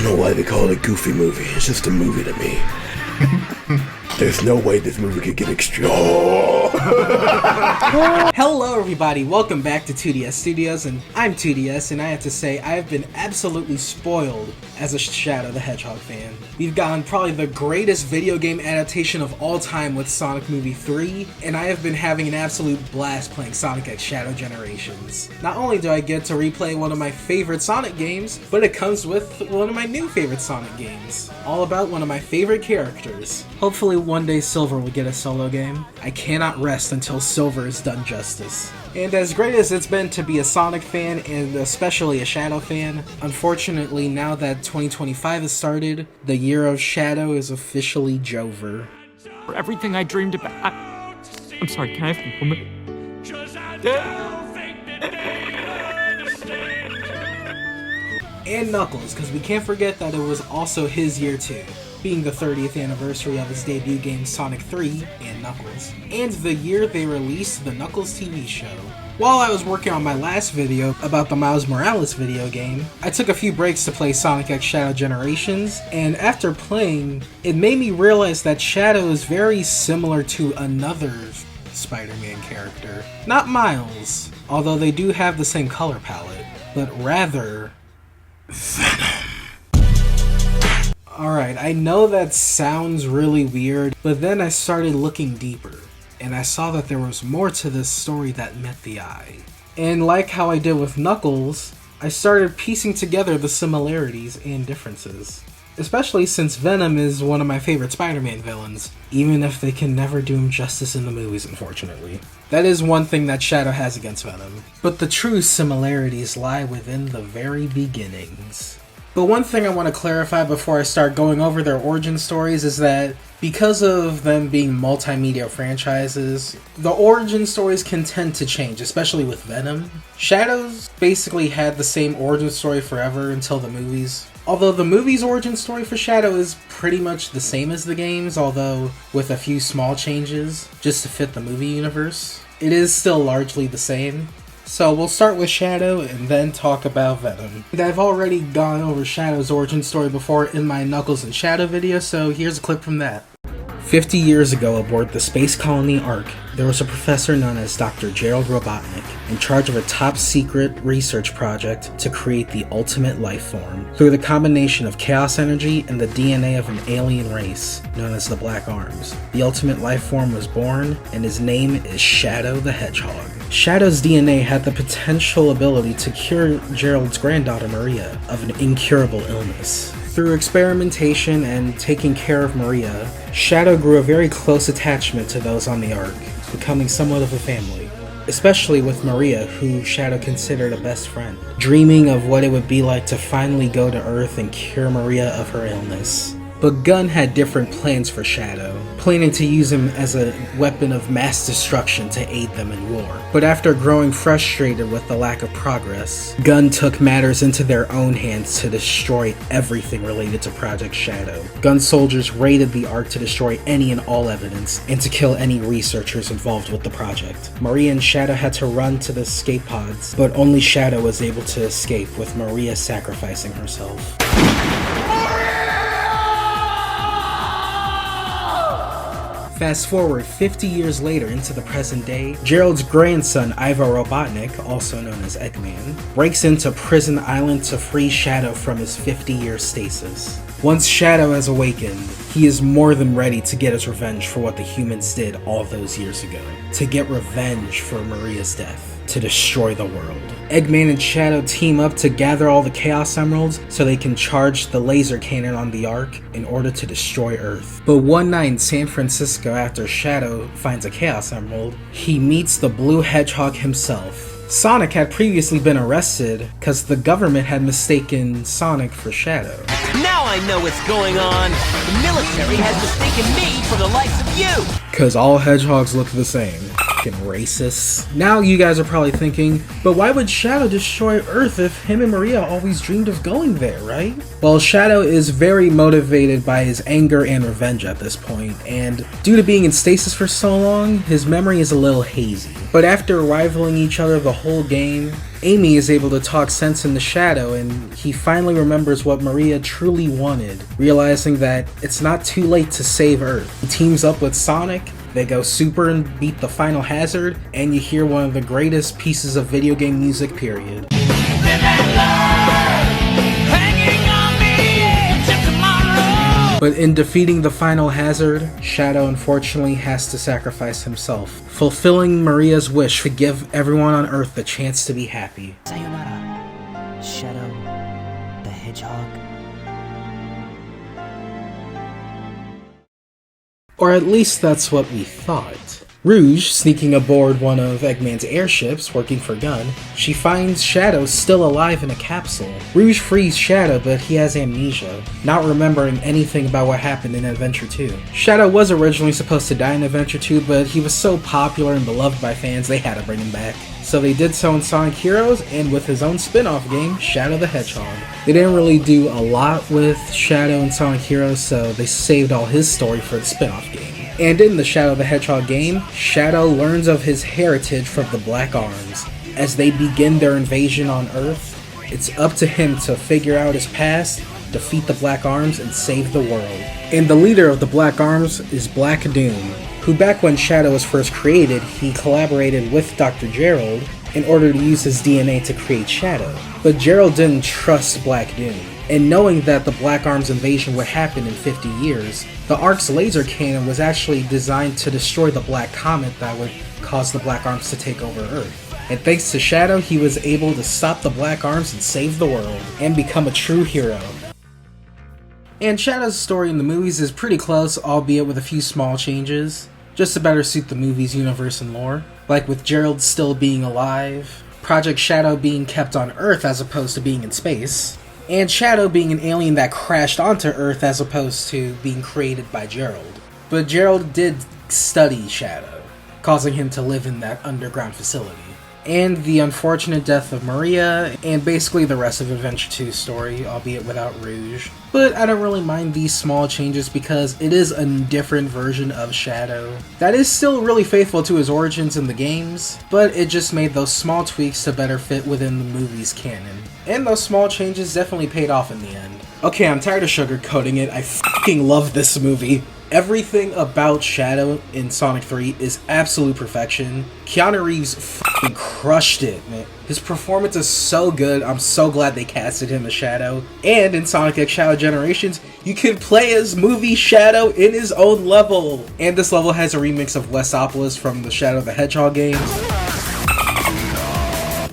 don't know why they call it a goofy movie. It's just a movie to me. There's no way this movie could get extreme. Oh. Hello everybody, welcome back to 2DS Studios, and I'm 2DS, and I have to say I have been absolutely spoiled as a Shadow the Hedgehog fan. We've gotten probably the greatest video game adaptation of all time with Sonic Movie 3, and I have been having an absolute blast playing Sonic X Shadow Generations. Not only do I get to replay one of my favorite Sonic games, but it comes with one of my new favorite Sonic games, all about one of my favorite characters. Hopefully one day Silver will get a solo game. I cannot rest until Silver is done justice. And as great as it's been to be a Sonic fan, and especially a Shadow fan, unfortunately now that 2025 has started, the year of Shadow is officially Jover. For everything I dreamed about. I'm sorry, can I have a moment? And Knuckles, because we can't forget that it was also his year too, being the 30th anniversary of his debut game Sonic 3 and Knuckles, and the year they released the Knuckles TV show. While I was working on my last video about the Miles Morales video game, I took a few breaks to play Sonic X Shadow Generations, and after playing, it made me realize that Shadow is very similar to another Spider-Man character. Not Miles, although they do have the same color palette, but rather Venom. Alright, I know that sounds really weird, but then I started looking deeper, and I saw that there was more to this story that met the eye. And like how I did with Knuckles, I started piecing together the similarities and differences. Especially since Venom is one of my favorite Spider-Man villains, even if they can never do him justice in the movies, unfortunately. That is one thing that Shadow has against Venom. But the true similarities lie within the very beginnings. But one thing I want to clarify before I start going over their origin stories is that because of them being multimedia franchises, the origin stories can tend to change, especially with Venom. Shadow's basically had the same origin story forever until the movies. Although the movie's origin story for Shadow is pretty much the same as the games, although with a few small changes, just to fit the movie universe. It is still largely the same. So we'll start with Shadow and then talk about Venom. And I've already gone over Shadow's origin story before in my Knuckles and Shadow video, so here's a clip from that. 50 years ago aboard the space colony Ark, there was a professor known as Dr. Gerald Robotnik in charge of a top-secret research project to create the ultimate life form through the combination of chaos energy and the DNA of an alien race known as the Black Arms. The ultimate life form was born, and his name is Shadow the Hedgehog. Shadow's DNA had the potential ability to cure Gerald's granddaughter Maria of an incurable illness. Through experimentation and taking care of Maria, Shadow grew a very close attachment to those on the Ark, becoming somewhat of a family. Especially with Maria, who Shadow considered a best friend, dreaming of what it would be like to finally go to Earth and cure Maria of her illness. But Gunn had different plans for Shadow, planning to use him as a weapon of mass destruction to aid them in war. But after growing frustrated with the lack of progress, Gunn took matters into their own hands to destroy everything related to Project Shadow. Gunn's soldiers raided the Ark to destroy any and all evidence, and to kill any researchers involved with the project. Maria and Shadow had to run to the escape pods, but only Shadow was able to escape, with Maria sacrificing herself. Fast forward 50 years later into the present day, Gerald's grandson Ivo Robotnik, also known as Eggman, breaks into Prison Island to free Shadow from his 50-year stasis. Once Shadow has awakened, he is more than ready to get his revenge for what the humans did all those years ago. To get revenge for Maria's death. To destroy the world. Eggman and Shadow team up to gather all the Chaos Emeralds so they can charge the laser cannon on the Ark in order to destroy Earth. But one night in San Francisco, after Shadow finds a Chaos Emerald, he meets the Blue Hedgehog himself. Sonic had previously been arrested because the government had mistaken Sonic for Shadow. Now I know what's going on. The military has mistaken me for the likes of you. Because all hedgehogs look the same. fucking racists. Now you guys are probably thinking, but why would Shadow destroy Earth if him and Maria always dreamed of going there, right? Well, Shadow is very motivated by his anger and revenge at this point, and due to being in stasis for so long, his memory is a little hazy. But after rivaling each other the whole game, Amy is able to talk sense into Shadow, and he finally remembers what Maria truly wanted, realizing that it's not too late to save Earth. He teams up with Sonic, they go super and beat the final hazard, and you hear one of the greatest pieces of video game music, period. But in defeating the final hazard, Shadow unfortunately has to sacrifice himself, fulfilling Maria's wish to give everyone on Earth the chance to be happy. Sayonara, Shadow the Hedgehog. Or at least that's what we thought. Rouge, sneaking aboard one of Eggman's airships, working for Gun, she finds Shadow still alive in a capsule. Rouge frees Shadow, but he has amnesia, not remembering anything about what happened in Adventure 2. Shadow was originally supposed to die in Adventure 2, but he was so popular and beloved by fans they had to bring him back. So they did so in Sonic Heroes, and with his own spin-off game, Shadow the Hedgehog. They didn't really do a lot with Shadow in Sonic Heroes, so they saved all his story for the spin-off game. And in the Shadow the Hedgehog game, Shadow learns of his heritage from the Black Arms. As they begin their invasion on Earth, it's up to him to figure out his past, defeat the Black Arms, and save the world. And the leader of the Black Arms is Black Doom, who back when Shadow was first created, he collaborated with Dr. Gerald in order to use his DNA to create Shadow. But Gerald didn't trust Black Doom, and knowing that the Black Arms invasion would happen in 50 years, the Ark's laser cannon was actually designed to destroy the Black Comet that would cause the Black Arms to take over Earth. And thanks to Shadow, he was able to stop the Black Arms and save the world, and become a true hero. And Shadow's story in the movies is pretty close, albeit with a few small changes, just to better suit the movie's universe and lore, like with Gerald still being alive, Project Shadow being kept on Earth as opposed to being in space, and Shadow being an alien that crashed onto Earth as opposed to being created by Gerald. But Gerald did study Shadow, causing him to live in that underground facility. And the unfortunate death of Maria, and basically the rest of Adventure 2's story, albeit without Rouge. But I don't really mind these small changes because it is a different version of Shadow that is still really faithful to his origins in the games, but it just made those small tweaks to better fit within the movie's canon. And those small changes definitely paid off in the end. Okay, I'm tired of sugarcoating it, I fucking love this movie. Everything about Shadow in Sonic 3 is absolute perfection. Keanu Reeves fucking crushed it, man. His performance is so good, I'm so glad they casted him as Shadow. And in Sonic X Shadow Generations, you can play as movie Shadow in his own level. And this level has a remix of Westopolis from the Shadow the Hedgehog games.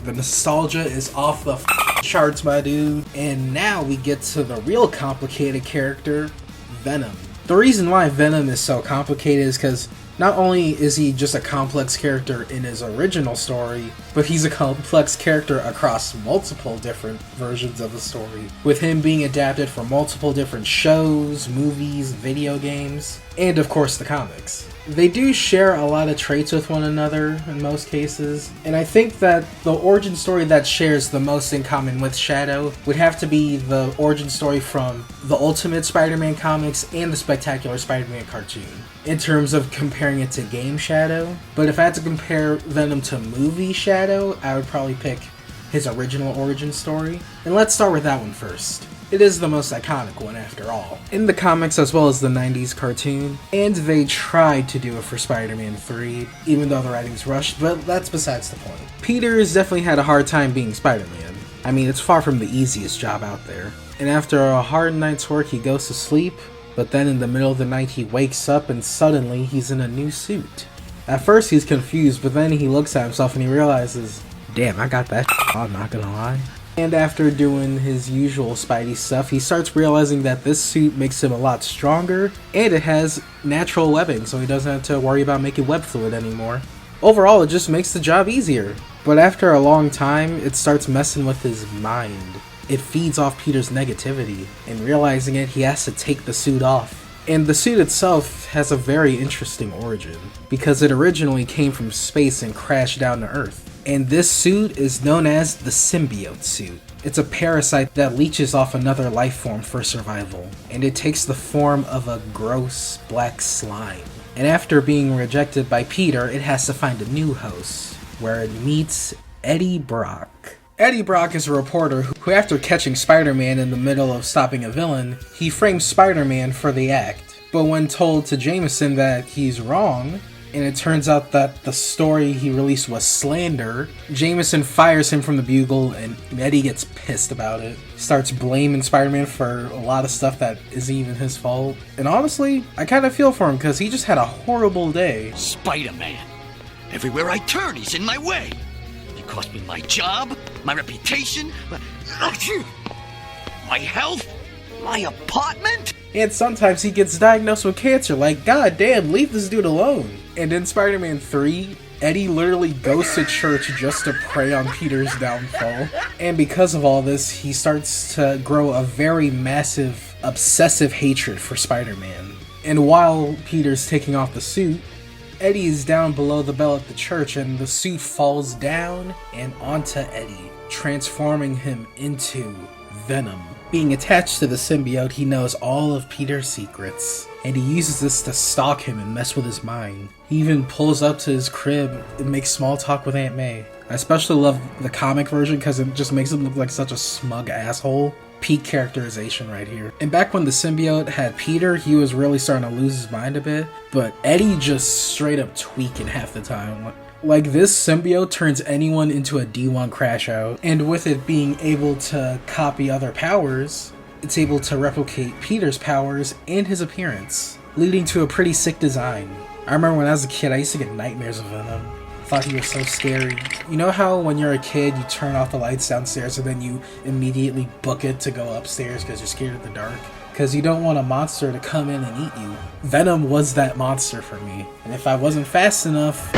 The nostalgia is off the charts, my dude. And now we get to the real complicated character, Venom. The reason why Venom is so complicated is because not only is he just a complex character in his original story, but he's a complex character across multiple different versions of the story, with him being adapted for multiple different shows, movies, video games, and of course the comics. They do share a lot of traits with one another in most cases, and I think that the origin story that shares the most in common with Shadow would have to be the origin story from the Ultimate Spider-Man comics and the Spectacular Spider-Man cartoon, in terms of comparing it to game Shadow. But if I had to compare Venom to movie Shadow, I would probably pick his original origin story. And let's start with that one first. It is the most iconic one after all, in the comics as well as the 90s cartoon, and they tried to do it for Spider-Man 3, even though the writing's rushed, but that's besides the point. Peter has definitely had a hard time being Spider-Man. I mean, it's far from the easiest job out there. And after a hard night's work, he goes to sleep, but then in the middle of the night he wakes up and suddenly he's in a new suit. At first he's confused, but then he looks at himself and he realizes, damn, I got that I'm not gonna lie. And after doing his usual Spidey stuff, he starts realizing that this suit makes him a lot stronger, and it has natural webbing, so he doesn't have to worry about making web fluid anymore. Overall, it just makes the job easier. But after a long time, it starts messing with his mind. It feeds off Peter's negativity, and realizing it, he has to take the suit off. And the suit itself has a very interesting origin, because it originally came from space and crashed down to Earth. And this suit is known as the symbiote suit. It's a parasite that leeches off another life form for survival, and it takes the form of a gross black slime. And after being rejected by Peter, it has to find a new host, where it meets Eddie Brock. Eddie Brock is a reporter who, after catching Spider-Man in the middle of stopping a villain, he frames Spider-Man for the act. But when told to Jameson that he's wrong, and it turns out that the story he released was slander, Jameson fires him from the Bugle, and Eddie gets pissed about it. Starts blaming Spider-Man for a lot of stuff that isn't even his fault. And honestly, I kind of feel for him, because he just had a horrible day. Spider-Man. Everywhere I turn, he's in my way. He cost me my job, my reputation, my health, my apartment. And sometimes he gets diagnosed with cancer, like, god damn, leave this dude alone. And in Spider-Man 3, Eddie literally goes to church just to pray on Peter's downfall. And because of all this, he starts to grow a very massive, obsessive hatred for Spider-Man. And while Peter's taking off the suit, Eddie is down below the bell at the church, and the suit falls down and onto Eddie, transforming him into Venom. Being attached to the symbiote, he knows all of Peter's secrets, and he uses this to stalk him and mess with his mind. He even pulls up to his crib and makes small talk with Aunt May. I especially love the comic version because it just makes him look like such a smug asshole. Peak characterization right here. And back when the symbiote had Peter, he was really starting to lose his mind a bit, but Eddie just straight up tweaking half the time. Like, this symbiote turns anyone into a D1 crash out, and with it being able to copy other powers, it's able to replicate Peter's powers and his appearance, leading to a pretty sick design. I remember when I was a kid, I used to get nightmares of Venom. I thought he was so scary. You know how when you're a kid, you turn off the lights downstairs and then you immediately book it to go upstairs because you're scared of the dark? Because you don't want a monster to come in and eat you. Venom was that monster for me, and if I wasn't fast enough...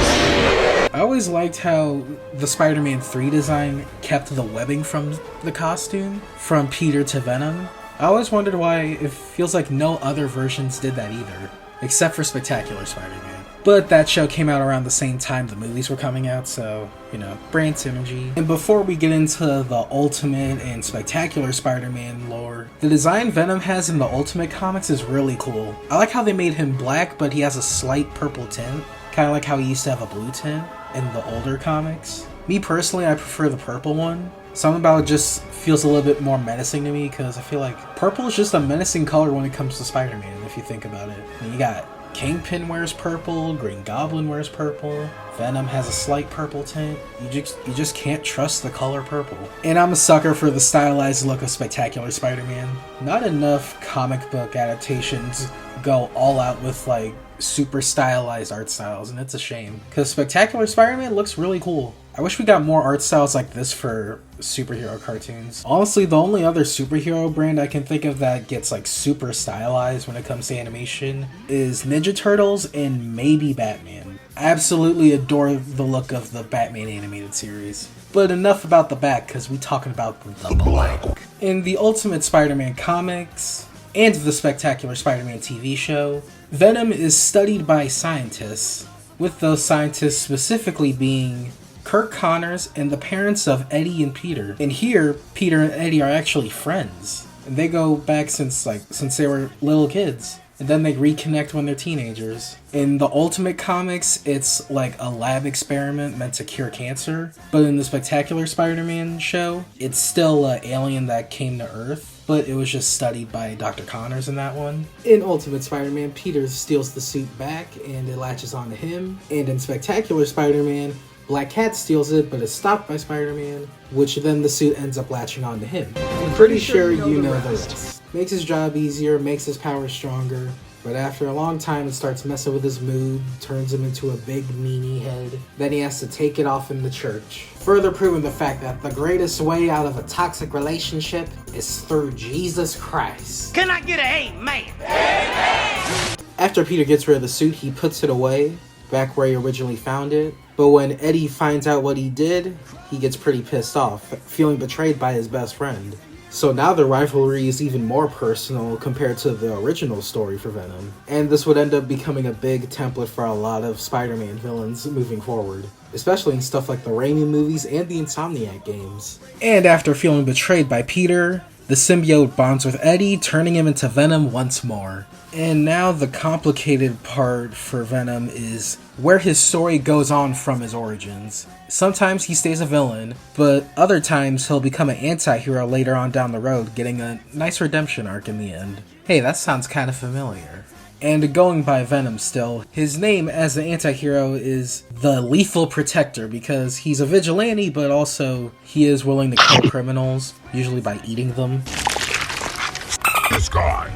I always liked how the Spider-Man 3 design kept the webbing from the costume, from Peter to Venom. I always wondered why it feels like no other versions did that either, except for Spectacular Spider-Man. But that show came out around the same time the movies were coming out, so, you know, brand synergy. And before we get into the Ultimate and Spectacular Spider-Man lore, the design Venom has in the Ultimate comics is really cool. I like how they made him black, but he has a slight purple tint, kind of like how he used to have a blue tint in the older comics. Me personally, I prefer the purple one. Something about it just feels a little bit more menacing to me, because I feel like purple is just a menacing color when it comes to Spider-Man, if you think about it. I mean, you got Kingpin wears purple, Green Goblin wears purple, Venom has a slight purple tint. You just can't trust the color purple. And I'm a sucker for the stylized look of Spectacular Spider-Man. Not enough comic book adaptations go all out with like super stylized art styles, and it's a shame, because Spectacular Spider-Man looks really cool. I wish we got more art styles like this for superhero cartoons. Honestly, the only other superhero brand I can think of that gets like super stylized when it comes to animation is Ninja Turtles and maybe Batman. I absolutely adore the look of the Batman animated series. But enough about the back, because we talking about the black. In the Ultimate Spider-Man comics and the Spectacular Spider-Man TV show, Venom is studied by scientists, with those scientists specifically being Kirk Connors and the parents of Eddie and Peter. And here, Peter and Eddie are actually friends. And they go back since they were little kids. And then they reconnect when they're teenagers. In the Ultimate comics, it's like a lab experiment meant to cure cancer. But in the Spectacular Spider-Man show, it's still an alien that came to Earth, but it was just studied by Dr. Connors in that one. In Ultimate Spider-Man, Peter steals the suit back and it latches onto him. And in Spectacular Spider-Man, Black Cat steals it, but is stopped by Spider-Man, which then the suit ends up latching onto him. I'm pretty sure you know the rest. Makes his job easier, makes his powers stronger, but after a long time it starts messing with his mood, turns him into a big meanie head. Then he has to take it off in the church, further proving the fact that the greatest way out of a toxic relationship is through Jesus Christ. Can I get a amen? After Peter gets rid of the suit, he puts it away, back where he originally found it. But when Eddie finds out what he did, he gets pretty pissed off, feeling betrayed by his best friend. So now the rivalry is even more personal compared to the original story for Venom. And this would end up becoming a big template for a lot of Spider-Man villains moving forward, especially in stuff like the Raimi movies and the Insomniac games. And after feeling betrayed by Peter, the symbiote bonds with Eddie, turning him into Venom once more. And now the complicated part for Venom is where his story goes on from his origins. Sometimes he stays a villain, but other times he'll become an anti-hero later on down the road, getting a nice redemption arc in the end. Hey, that sounds kind of familiar. And going by Venom still, his name as the anti-hero is the Lethal Protector because he's a vigilante, but also he is willing to kill criminals, usually by eating them. This guy.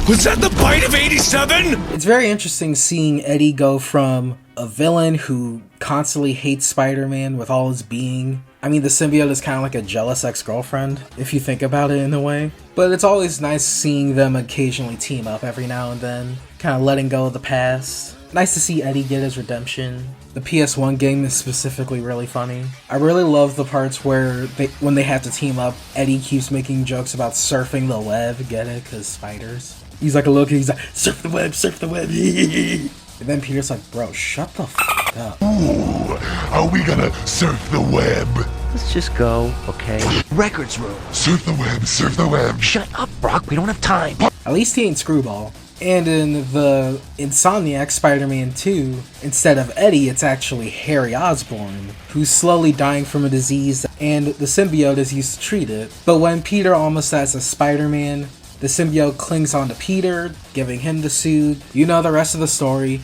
Was that the bite of 87? It's very interesting seeing Eddie go from a villain who constantly hates Spider-Man with all his being. I mean, the symbiote is kind of like a jealous ex-girlfriend, if you think about it in a way. But it's always nice seeing them occasionally team up every now and then, kind of letting go of the past. Nice to see Eddie get his redemption. The PS1 game is specifically really funny. I really love the parts where when they have to team up, Eddie keeps making jokes about surfing the web, get it? Because spiders. He's like a little kid, he's like, surf the web, surf the web. And then Peter's like, bro, shut the f*** up. Ooh, are we gonna surf the web? Let's just go, okay? Records room. Surf the web, surf the web. Shut up, Brock. We don't have time. At least he ain't Screwball. And in the Insomniac Spider-Man 2, instead of Eddie, it's actually Harry Osborn, who's slowly dying from a disease, and the symbiote is used to treat it. But when Peter almost dies as Spider-Man, the symbiote clings onto Peter, giving him the suit. You know the rest of the story.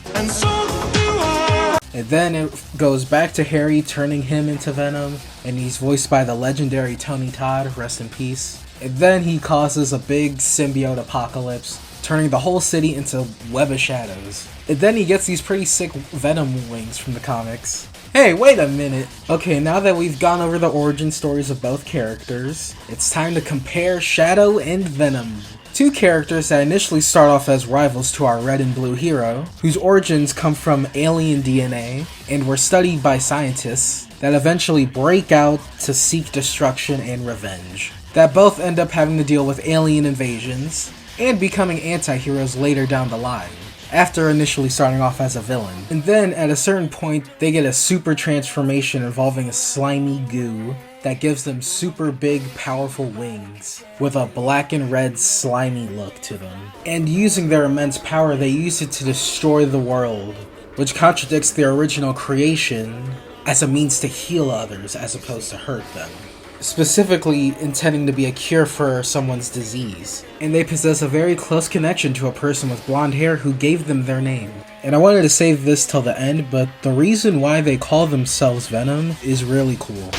And then it goes back to Harry turning him into Venom, and he's voiced by the legendary Tony Todd, rest in peace. And then he causes a big symbiote apocalypse, turning the whole city into Web of Shadows. And then he gets these pretty sick Venom wings from the comics. Hey, wait a minute. Okay, now that we've gone over the origin stories of both characters, it's time to compare Shadow and Venom. Two characters that initially start off as rivals to our red and blue hero, whose origins come from alien DNA and were studied by scientists that eventually break out to seek destruction and revenge, that both end up having to deal with alien invasions and becoming anti-heroes later down the line, after initially starting off as a villain. And then at a certain point, they get a super transformation involving a slimy goo that gives them super big, powerful wings with a black and red slimy look to them. And using their immense power, they use it to destroy the world, which contradicts their original creation as a means to heal others as opposed to hurt them, specifically intending to be a cure for someone's disease. And they possess a very close connection to a person with blonde hair who gave them their name. And I wanted to save this till the end, but the reason why they call themselves Venom is really cool.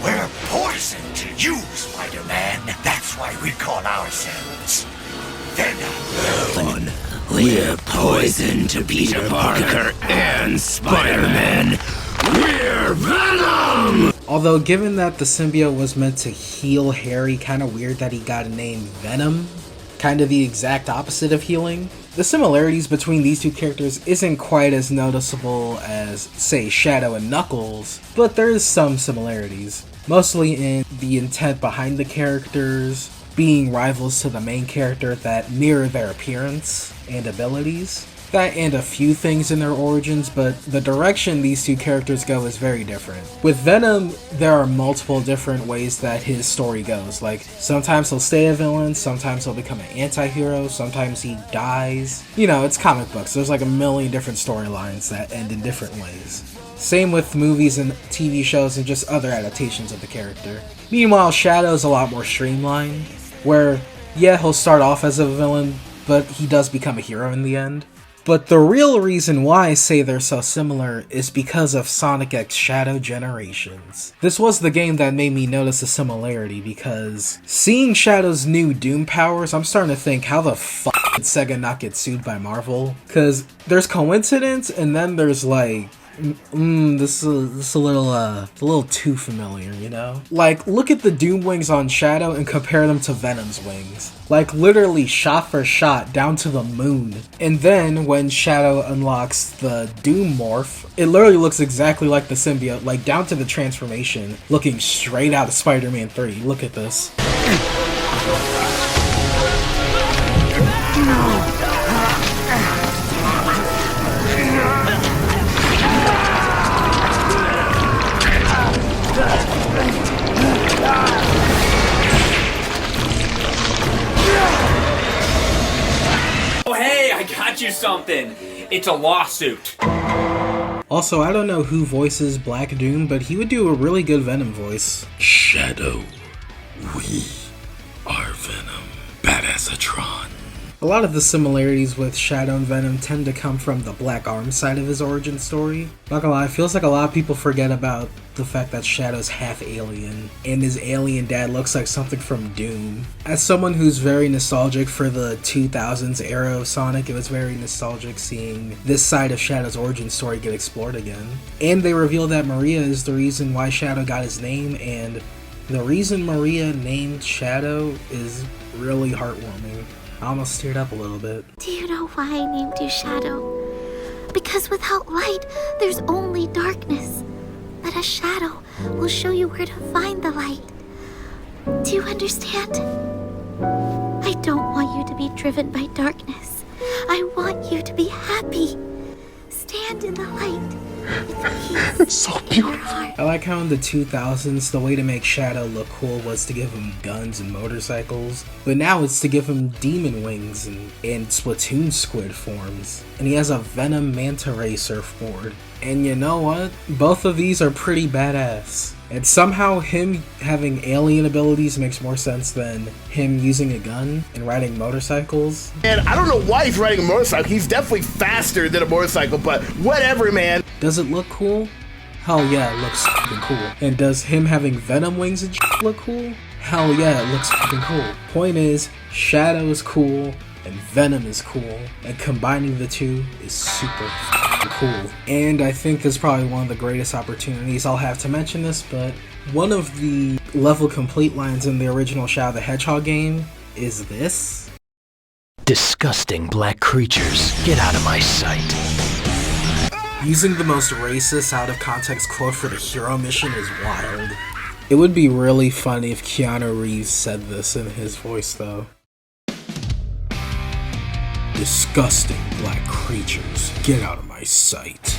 We're poison to you, Spider-Man. That's why we call ourselves Venom. We're poison to Peter Parker and Spider-Man. We're Venom! Although given that the symbiote was meant to heal Harry, kinda weird that he got a name Venom, kinda the exact opposite of healing. The similarities between these two characters isn't quite as noticeable as, say, Shadow and Knuckles, but there is some similarities, mostly in the intent behind the characters, being rivals to the main character that mirror their appearance and abilities. That and a few things in their origins, but the direction these two characters go is very different. With Venom, there are multiple different ways that his story goes. Like, sometimes he'll stay a villain, sometimes he'll become an anti-hero, sometimes he dies. You know, it's comic books. There's like a million different storylines that end in different ways. Same with movies and TV shows and just other adaptations of the character. Meanwhile, Shadow's a lot more streamlined, where, yeah, he'll start off as a villain, but he does become a hero in the end. But the real reason why I say they're so similar is because of Sonic X Shadow Generations. This was the game that made me notice the similarity, because seeing Shadow's new Doom powers, I'm starting to think, how the fuck did Sega not get sued by Marvel? Because there's coincidence, and then there's like This is a little too familiar, you know? Like, look at the Doom wings on Shadow and compare them to Venom's wings. Like, literally shot for shot down to the moon. And then, when Shadow unlocks the Doom morph, it literally looks exactly like the symbiote, like down to the transformation, looking straight out of Spider-Man 3. Look at this. Oh hey, I got you something! It's a lawsuit! Also, I don't know who voices Black Doom, but he would do a really good Venom voice. Shadow, we are Venom. Badassatron. A lot of the similarities with Shadow and Venom tend to come from the Black Arm side of his origin story. Not gonna lie, it feels like a lot of people forget about the fact that Shadow's half alien, and his alien dad looks like something from Doom. As someone who's very nostalgic for the 2000s era of Sonic, it was very nostalgic seeing this side of Shadow's origin story get explored again. And they reveal that Maria is the reason why Shadow got his name, and the reason Maria named Shadow is really heartwarming. I almost teared up a little bit. Do you know why I named you Shadow? Because without light, there's only darkness. But a shadow will show you where to find the light. Do you understand? I don't want you to be driven by darkness. I want you to be happy. Stand in the light. It's so beautiful. I like how in the 2000s, the way to make Shadow look cool was to give him guns and motorcycles, but now it's to give him demon wings and Splatoon squid forms. And he has a Venom Manta Ray surfboard. And you know what? Both of these are pretty badass. And somehow him having alien abilities makes more sense than him using a gun and riding motorcycles. And I don't know why he's riding a motorcycle. He's definitely faster than a motorcycle, but whatever, man. Does it look cool? Hell yeah, it looks fucking cool. And does him having Venom wings and shit look cool? Hell yeah, it looks fucking cool. Point is, Shadow is cool and Venom is cool, and combining the two is super fucking cool. And I think this is probably one of the greatest opportunities I'll have to mention this, but one of the level complete lines in the original Shadow the Hedgehog game is this. Disgusting black creatures, get out of my sight. Using the most racist out of context quote for the hero mission is wild. It would be really funny if Keanu Reeves said this in his voice though. Disgusting black creatures, get out of my sight.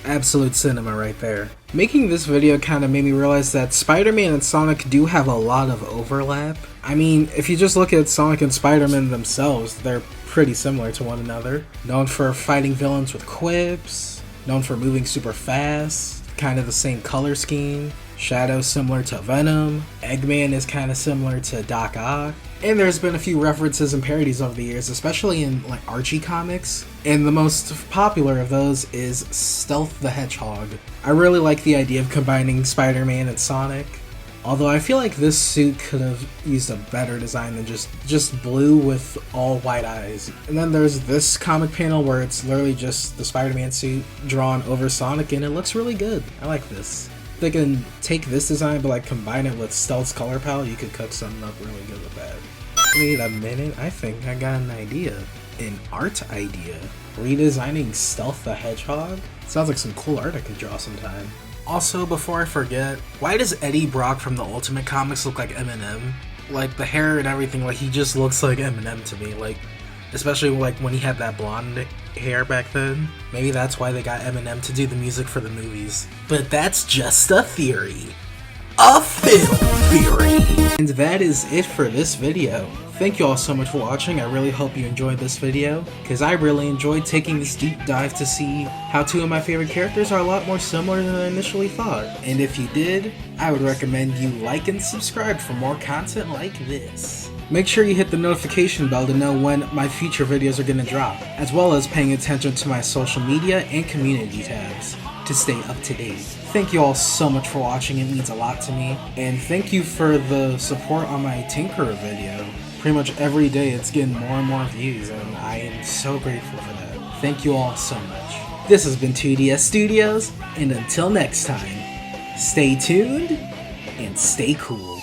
Absolute cinema right there. Making this video kind of made me realize that Spider-Man and Sonic do have a lot of overlap. I mean, if you just look at Sonic and Spider-Man themselves, they're pretty similar to one another. Known for fighting villains with quips, known for moving super fast, kind of the same color scheme. Shadow similar to Venom, Eggman is kind of similar to Doc Ock, and there's been a few references and parodies over the years, especially in like Archie comics, and the most popular of those is Stealth the Hedgehog. I really like the idea of combining Spider-Man and Sonic, although I feel like this suit could have used a better design than just blue with all white eyes. And then there's this comic panel where it's literally just the Spider-Man suit drawn over Sonic, and it looks really good. I like this. They can take this design but like combine it with Stealth's color palette, you could cook something up really good with that. Wait a minute, I think I got an idea. An art idea. Redesigning Stealth the Hedgehog? Sounds like some cool art I could draw sometime. Also, before I forget, why does Eddie Brock from the Ultimate Comics look like Eminem? Like the hair and everything, like he just looks like Eminem to me, like especially like when he had that blonde hair back then. Maybe that's why they got Eminem to do the music for the movies. But that's just a theory. A film theory! And that is it for this video. Thank you all so much for watching. I really hope you enjoyed this video, because I really enjoyed taking this deep dive to see how two of my favorite characters are a lot more similar than I initially thought. And if you did, I would recommend you like and subscribe for more content like this. Make sure you hit the notification bell to know when my future videos are going to drop, as well as paying attention to my social media and community tabs. to stay up to date. Thank you all so much for watching, it means a lot to me. And thank you for the support on my Tinkerer video. Pretty much every day it's getting more and more views, and I am so grateful for that. Thank you all so much. This has been 2DS Studios, and until next time, stay tuned and stay cool.